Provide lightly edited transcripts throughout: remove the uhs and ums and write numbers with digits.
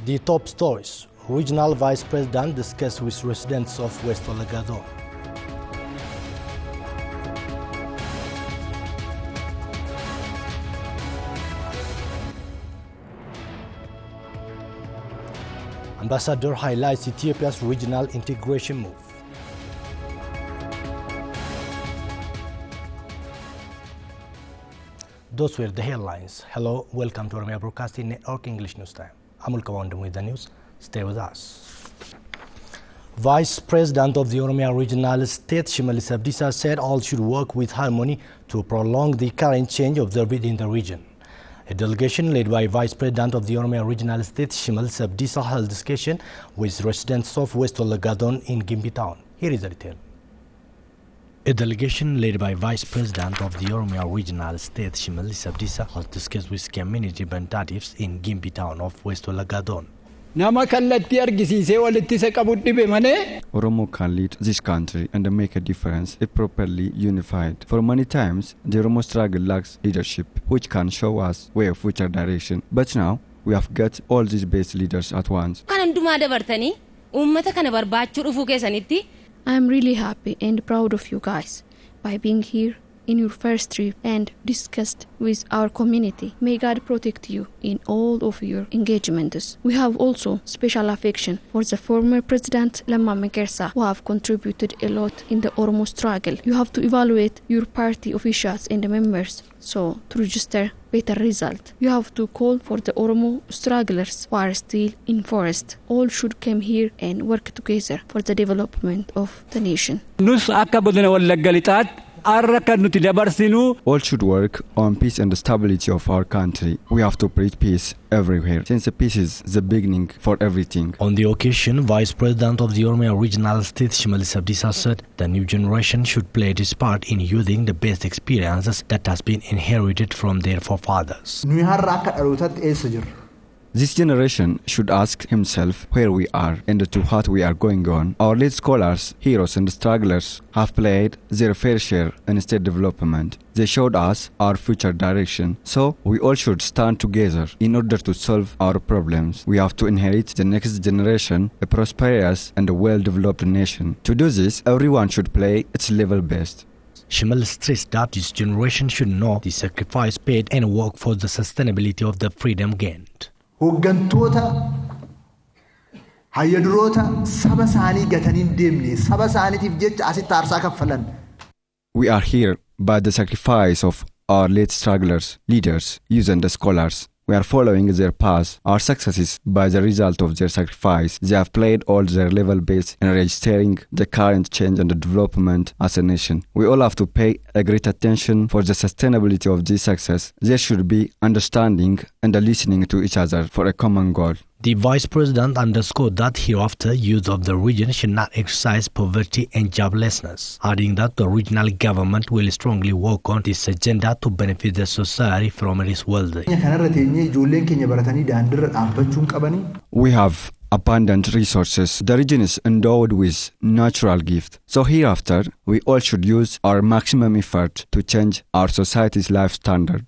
The top stories. Regional Vice President discussed with residents of West Olagadon. Ambassador highlights Ethiopia's regional integration move. Those were the headlines. Hello, welcome to Oromia Broadcasting Network English News Time. I'm Ulkawandam with the news. Stay with us. Vice President of the Oromia Regional State, Shimallis Abdisa, said all should work with harmony to prolong the current change observed in the region. A delegation led by Vice President of the Oromia Regional State, Shimallis Abdisa, held discussion with residents of West Olagadon in Gimbi town. Here is the detail. A delegation led by Vice President of the Oromia Regional State, Shimallis Abdisa, has discussed with community representatives in Gimbi town of West Olagadon. Oromo can lead this country and make a difference if properly unified. For many times, the Oromo struggle lacks leadership, which can show us where future direction. But now, we have got all these best leaders at once. I am really happy and proud of you guys by being here in your first trip and discussed with our community. May God protect you in all of your engagements. We have also special affection for the former President Lamma Magarsa, who have contributed a lot in the Oromo struggle. You have to evaluate your party officials and members so to register better result. You have to call for the Oromo strugglers who are still in forest. All should come here and work together for the development of the nation. All should work on peace and the stability of our country. We have to preach peace everywhere, since peace is the beginning for everything. On the occasion, Vice President of the Oromia Regional State, Shimallis Abdisa, said the new generation should play its part in using the best experiences that has been inherited from their forefathers. This generation should ask himself where we are and to what we are going on. Our late scholars, heroes and strugglers have played their fair share in state development. They showed us our future direction. So we all should stand together in order to solve our problems. We have to inherit the next generation, a prosperous and a well-developed nation. To do this, everyone should play its level best. Shimallis stressed that this generation should know the sacrifice paid and work for the sustainability of the freedom gained. Hooggantoota hayyaduroota saba isaanii gatanii deemne saba isaaniitiif jecha asitti aarsaa kaffalan. We are here by the sacrifice of our late strugglers, leaders, youth and scholars. We are following their path. Our success is by the result of their sacrifice. They have played all their level best in registering the current change and the development as a nation. We all have to pay a great attention for the sustainability of this success. There should be understanding and listening to each other for a common goal. The Vice President underscored that hereafter youth of the region should not exercise poverty and joblessness, adding that the regional government will strongly work on this agenda to benefit the society from its wealth. We have abundant resources. The region is endowed with natural gifts. So hereafter, we all should use our maximum effort to change our society's life standard.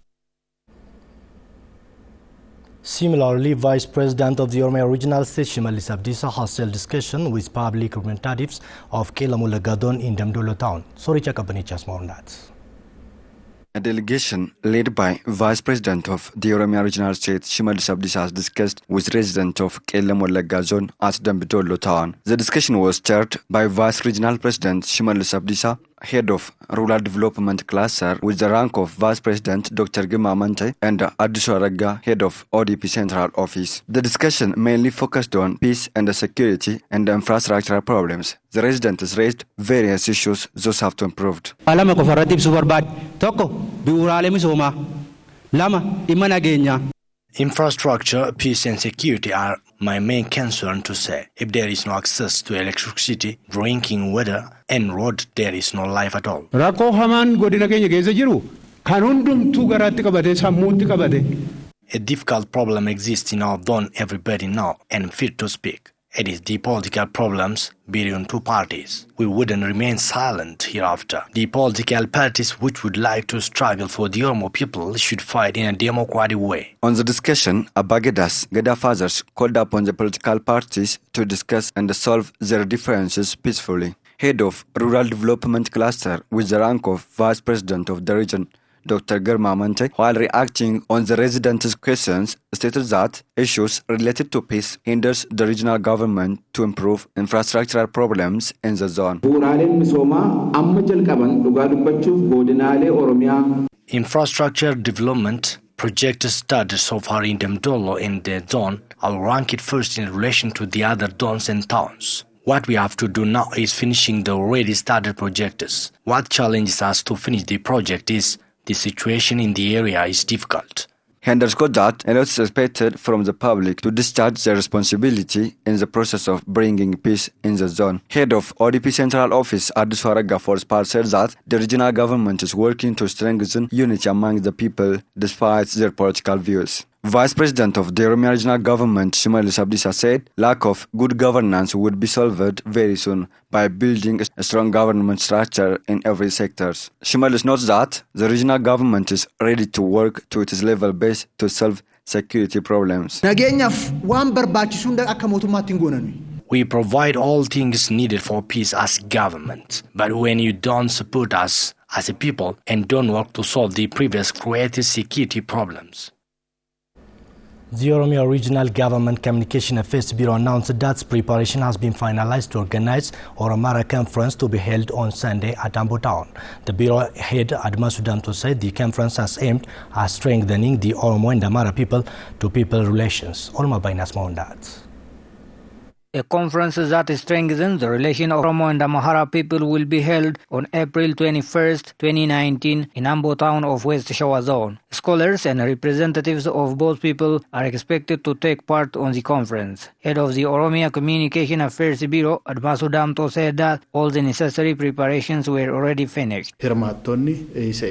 Similarly, Vice President of the Oromia Regional State, Shimallis Abdisa, has held discussion with public representatives of Kelamulagadon in Damdolo town. Sorry, Chakabani more on that. A delegation led by Vice President of the Oromia Regional State, Shimallis Abdisa, has discussed with residents of Kelamulagadon at Damdolo town. The discussion was chaired by Vice Regional President Shimallis Abdisa, Head of Rural Development Cluster with the rank of Vice President Dr. Gima Mante, and Addiso Araga, Head of ODP Central Office. The discussion mainly focused on peace and security and infrastructural problems. The residents raised various issues those have to improve. Infrastructure, peace and security are my main concern to say. If there is no access to electricity, drinking water and road, there is no life at all. A difficult problem exists in our zone, everybody now, and fit to speak. It is the political problems between two parties. We wouldn't remain silent hereafter. The political parties which would like to struggle for the Oromo people should fight in a democratic way. On the discussion, Abagedas Geda fathers called upon the political parties to discuss and solve their differences peacefully. Head of Rural Development Cluster with the rank of Vice President of the region, Dr. Germa Mante, while reacting on the residents' questions, stated that issues related to peace hinders the regional government to improve infrastructural problems in the zone. Infrastructure development projects started so far in Demdolo in the zone. I'll rank it first in relation to the other zones and towns. What we have to do now is finishing the already started projects. What challenges us to finish the project is the situation in the area is difficult. He underscored that a lot is expected from the public to discharge their responsibility in the process of bringing peace in the zone. Head of ODP Central Office, Aduswaraga for Spar, said that the regional government is working to strengthen unity among the people despite their political views. Vice President of the Oromia Regional Government, Shimalis Abdisa, said lack of good governance would be solved very soon by building a strong government structure in every sector. Shimalis notes that the regional government is ready to work to its level base to solve security problems. We provide all things needed for peace as government, but when you don't support us as a people and don't work to solve the previous created security problems. The Oromia Regional Government Communication Affairs Bureau announced that preparation has been finalized to organize Oromara Conference to be held on Sunday at Ambo Town. The Bureau head Admasu Damto said the conference has aimed at strengthening the Oromo and Amara people-to-people relations. Oroma Bainas Maundat. A conference that strengthens the relation of Oromo and Amhara people will be held on April 21st, 2019 in Ambo Town of West Showa Zone. Scholars and representatives of both people are expected to take part on the conference. Head of the Oromia Communication Affairs Bureau, Admasu Damto, said that all the necessary preparations were already finished.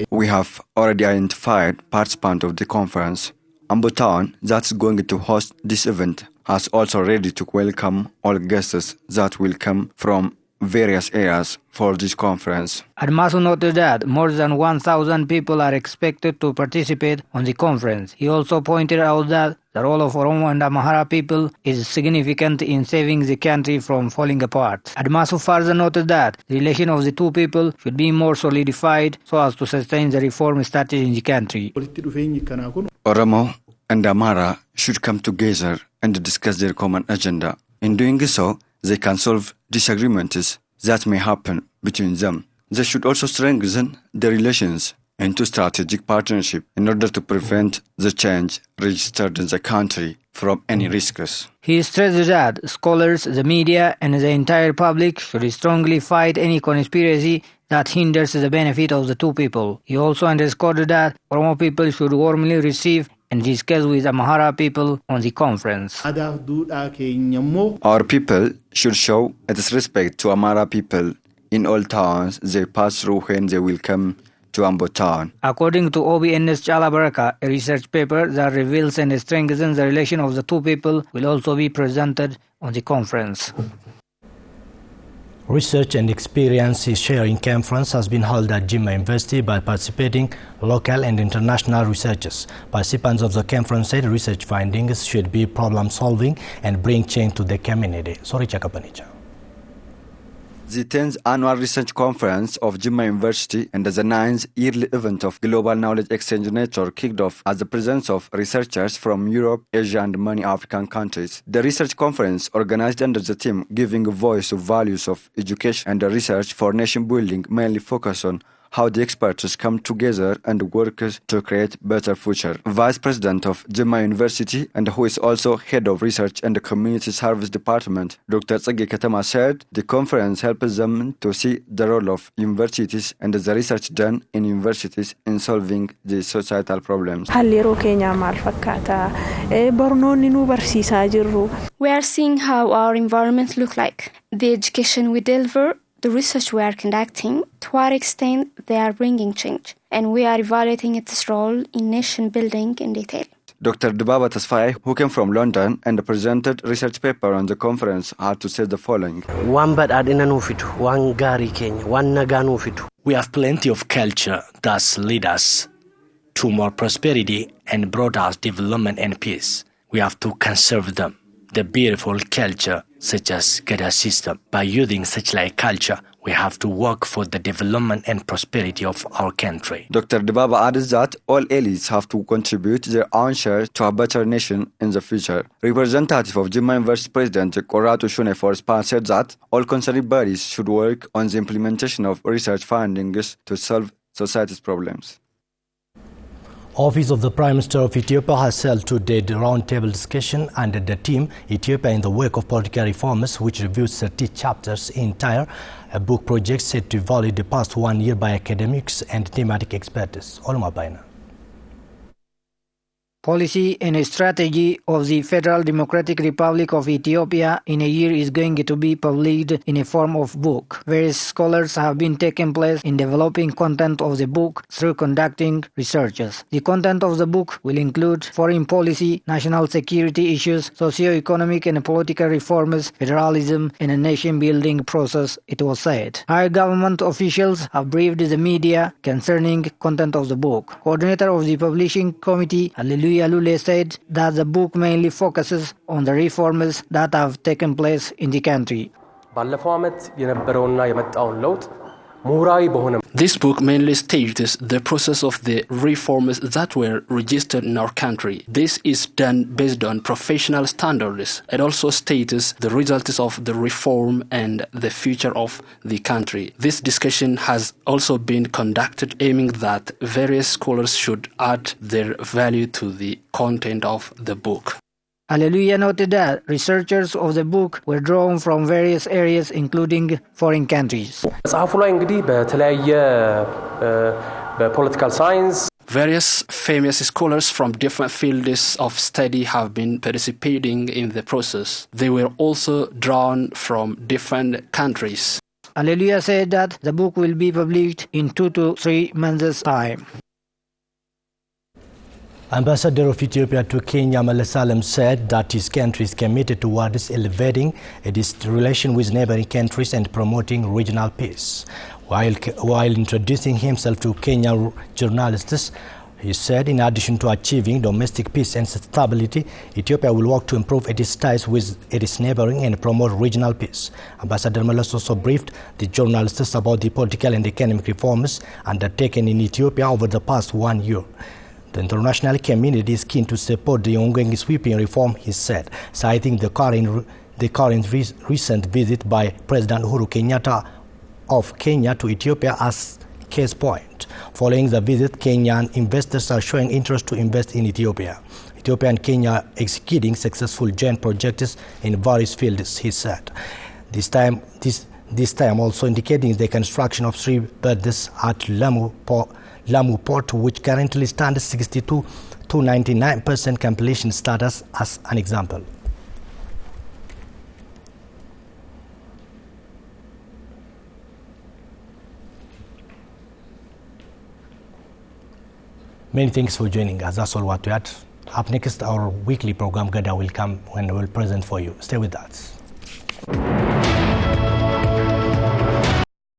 We have already identified participants of the conference. Ambo Town, that's going to host this event, has also ready to welcome all guests that will come from various areas for this conference. Admasu noted that more than 1,000 people are expected to participate on the conference. He also pointed out that the role of Oromo and Amhara people is significant in saving the country from falling apart. Admasu further noted that the relation of the two people should be more solidified so as to sustain the reform started in the country. Oromo and Amhara should come together and discuss their common agenda. In doing so, they can solve disagreements that may happen between them. They should also strengthen their relations into strategic partnership in order to prevent the change registered in the country from any risks. He stressed that scholars, the media, and the entire public should strongly fight any conspiracy that hinders the benefit of the two people. He also underscored that Oromo people should warmly receive and discuss with Amhara people on the conference. Our people should show its respect to Amhara people in all towns they pass through when they will come to Ambo Town. According to OBN's Chala Baraka, a research paper that reveals and strengthens the relation of the two people will also be presented on the conference. Research and experience sharing conference has been held at Jimma University by participating local and international researchers. Participants of the conference said research findings should be problem solving and bring change to the community. Sorry, Chakapanicha. The 10th Annual Research Conference of Jimma University and the 9th yearly event of Global Knowledge Exchange Network kicked off as the presence of researchers from Europe, Asia and many African countries. The research conference, organized under the theme Giving a Voice to Values of Education and Research for Nation Building, mainly focused on how the experts come together and work to create better future. Vice President of Jimma University and who is also Head of Research and the Community Service Department, Dr. Tsage Katama, said the conference helps them to see the role of universities and the research done in universities in solving the societal problems. We We are seeing how our environment look like, the education we deliver, the research we are conducting, to what extent they are bringing change, and we are evaluating its role in nation building in detail. Dr. Dibaba Tasfaye, who came from London and presented research paper on the conference, had to say the following. We have plenty of culture that lead us to more prosperity and brought us development and peace. We have to conserve them. The beautiful culture such as Gada system. By using such like culture, we have to work for the development and prosperity of our country. Dr. Dibaba added that all elites have to contribute their own share to a better nation in the future. Representative of Jimma University President Koratu Shune for SPA said that all concerned bodies should work on the implementation of research findings to solve society's problems. Office of the Prime Minister of Ethiopia has held today the roundtable discussion under the theme Ethiopia in the Wake of Political Reforms, which reviews 30 chapters entire a book project set to evaluate the past 1 year by academics and thematic experts. Olma Baina. Policy and strategy of the Federal Democratic Republic of Ethiopia in a year is going to be published in a form of book. Various scholars have been taking place in developing content of the book through conducting researches. The content of the book will include foreign policy, national security issues, socio-economic and political reforms, federalism, and a nation-building process, it was said. High government officials have briefed the media concerning content of the book. Coordinator of the publishing committee, Hallelujah Lule, said that the book mainly focuses on the reforms that have taken place in the country. This book mainly states the process of the reforms that were registered in our country. This is done based on professional standards. It also states the results of the reform and the future of the country. This discussion has also been conducted aiming that various scholars should add their value to the content of the book. Hallelujah noted that researchers of the book were drawn from various areas including foreign countries. Political science. Various famous scholars from different fields of study have been participating in the process. They were also drawn from different countries. Hallelujah said that the book will be published in 2 to 3 months' time. Ambassador of Ethiopia to Kenya, Mele Salem, said that his country is committed towards elevating its relation with neighboring countries and promoting regional peace. While introducing himself to Kenyan journalists, he said in addition to achieving domestic peace and stability, Ethiopia will work to improve its ties with its neighboring and promote regional peace. Ambassador Mele also briefed the journalists about the political and economic reforms undertaken in Ethiopia over the past 1 year. The international community is keen to support the ongoing sweeping reform, he said, citing the current recent visit by President Uhuru Kenyatta of Kenya to Ethiopia as case point. Following the visit, Kenyan investors are showing interest to invest in Ethiopia. Ethiopia and Kenya are executing successful joint projects in various fields, he said. This time also indicating the construction of 3 berths at Lamu Port, which currently stands 62 to 99% completion status, as an example. Many thanks for joining us. That's all what we had. Up next, our weekly program Gada will come and will present for you. Stay with us.